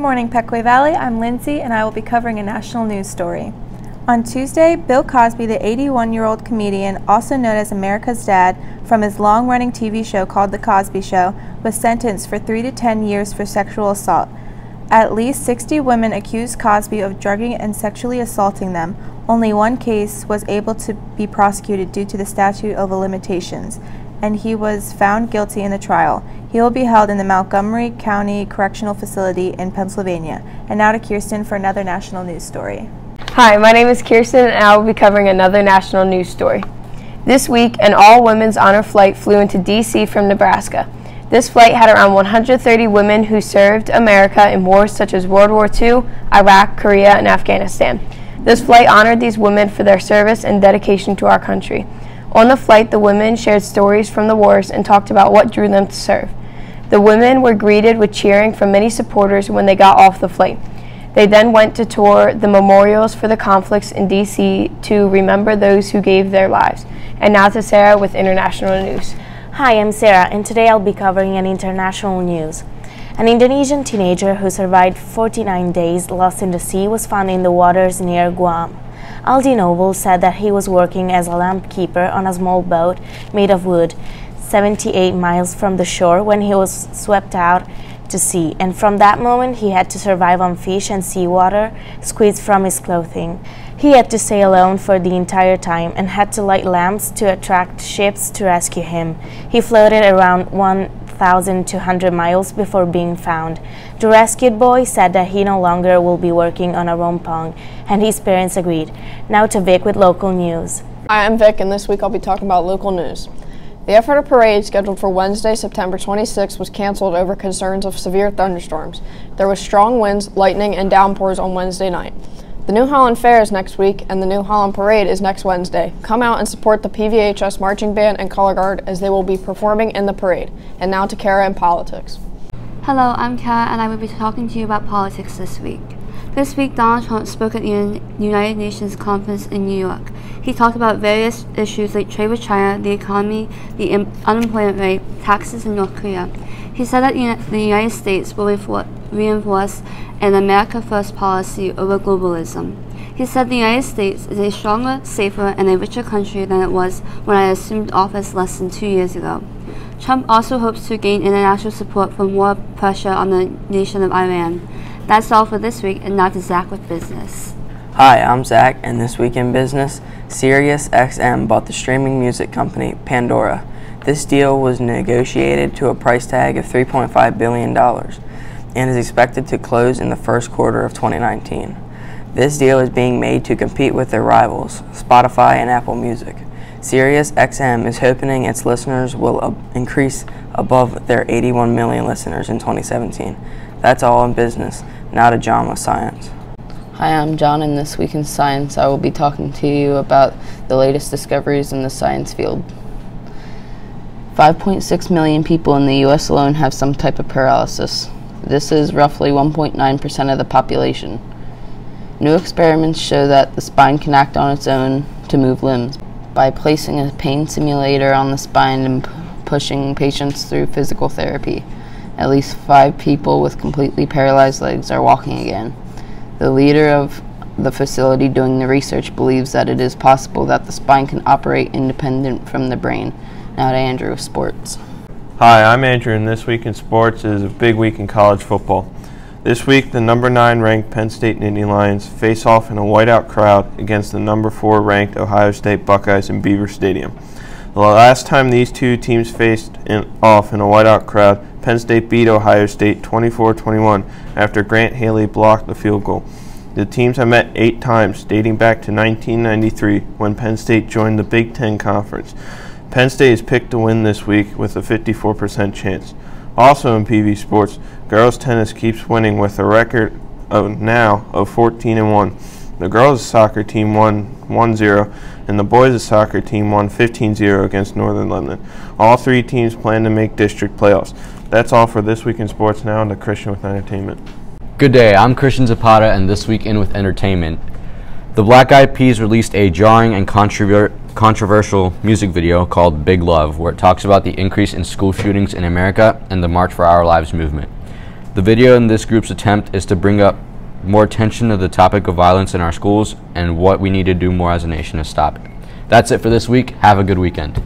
morning, Pequea Valley. I'm Lindsay, and I will be covering a national news story. On Tuesday, Bill Cosby, the 81-year-old comedian, also known as America's Dad, from his long-running TV show called The Cosby Show, was sentenced for 3 to 10 years for sexual assault. At least 60 women accused Cosby of drugging and sexually assaulting them. Only one case was able to be prosecuted due to the statute of limitations, and he was found guilty in the trial. He will be held in the Montgomery County Correctional Facility in Pennsylvania. And now to Kirsten for another national news story. Hi, my name is Kirsten, and I will be covering another national news story. This week, an all-women's honor flight flew into D.C. from Nebraska. This flight had around 130 women who served America in wars such as World War II, Iraq, Korea, and Afghanistan. This flight honored these women for their service and dedication to our country. On the flight, the women shared stories from the wars and talked about what drew them to serve. The women were greeted with cheering from many supporters when they got off the flight. They then went to tour the memorials for the conflicts in D.C. to remember those who gave their lives. And now to Sarah with international news. Hi, I'm Sarah, and today I'll be covering an international news. An Indonesian teenager who survived 49 days lost in the sea was found in the waters near Guam. Aldi Noble said that he was working as a lamp keeper on a small boat made of wood, 78 miles from the shore, when he was swept out to sea, and from that moment he had to survive on fish and seawater squeezed from his clothing. He had to stay alone for the entire time and had to light lamps to attract ships to rescue him. He floated around 1,200 miles before being found. The rescued boy said that he no longer will be working on a rompong, and his parents agreed. Now to Vic with local news. Hi, I'm Vic, and this week I'll be talking about local news. The Ephrata Parade, scheduled for Wednesday, September 26, was canceled over concerns of severe thunderstorms. There was strong winds, lightning, and downpours on Wednesday night. The New Holland Fair is next week, and the New Holland Parade is next Wednesday. Come out and support the PVHS Marching Band and Color Guard as they will be performing in the parade. And now to Kara and politics. Hello, I'm Kara, and I will be talking to you about politics this week. This week, Donald Trump spoke at the United Nations conference in New York. He talked about various issues like trade with China, the economy, the unemployment rate, taxes, and North Korea. He said that the United States will reinforce an America First policy over globalism. He said the United States is a stronger, safer, and a richer country than it was when I assumed office less than 2 years ago. Trump also hopes to gain international support for more pressure on the nation of Iran. That's all for this week, and now to Zach with business. Hi, I'm Zach, and this week in business, SiriusXM bought the streaming music company Pandora. This deal was negotiated to a price tag of $3.5 billion and is expected to close in the first quarter of 2019. This deal is being made to compete with their rivals, Spotify and Apple Music. SiriusXM is hoping its listeners will increase above their 81 million listeners in 2017. That's all in business. Now to John with science. Hi, I'm John, and this week in science I will be talking to you about the latest discoveries in the science field. 5.6 million people in the U.S. alone have some type of paralysis. This is roughly 1.9% of the population. New experiments show that the spine can act on its own to move limbs by placing a pain simulator on the spine and pushing patients through physical therapy. At least 5 people with completely paralyzed legs are walking again. The leader of the facility doing the research believes that it is possible that the spine can operate independent from the brain. Now to Andrew with sports. Hi, I'm Andrew, and this week in sports is a big week in college football. This week, the number 9 ranked Penn State Nittany Lions face off in a whiteout crowd against the number 4 ranked Ohio State Buckeyes in Beaver Stadium. The last time these two teams faced off in a whiteout crowd, Penn State beat Ohio State 24-21 after Grant Haley blocked the field goal. The teams have met 8 times, dating back to 1993 when Penn State joined the Big Ten Conference. Penn State is picked to win this week with a 54% chance. Also in PV Sports, girls tennis keeps winning with a record now of 14-1. The girls soccer team won 1-0, and the boys soccer team won 15-0 against Northern Lebanon. All 3 teams plan to make district playoffs. That's all for This Week in Sports. Now to Christian with entertainment. Good day, I'm Christian Zapata, and This Week in with entertainment. The Black Eyed Peas released a jarring and controversial music video called Big Love, where it talks about the increase in school shootings in America and the March for Our Lives movement. The video in this group's attempt is to bring up more attention to the topic of violence in our schools and what we need to do more as a nation to stop it. That's it for this week. Have a good weekend.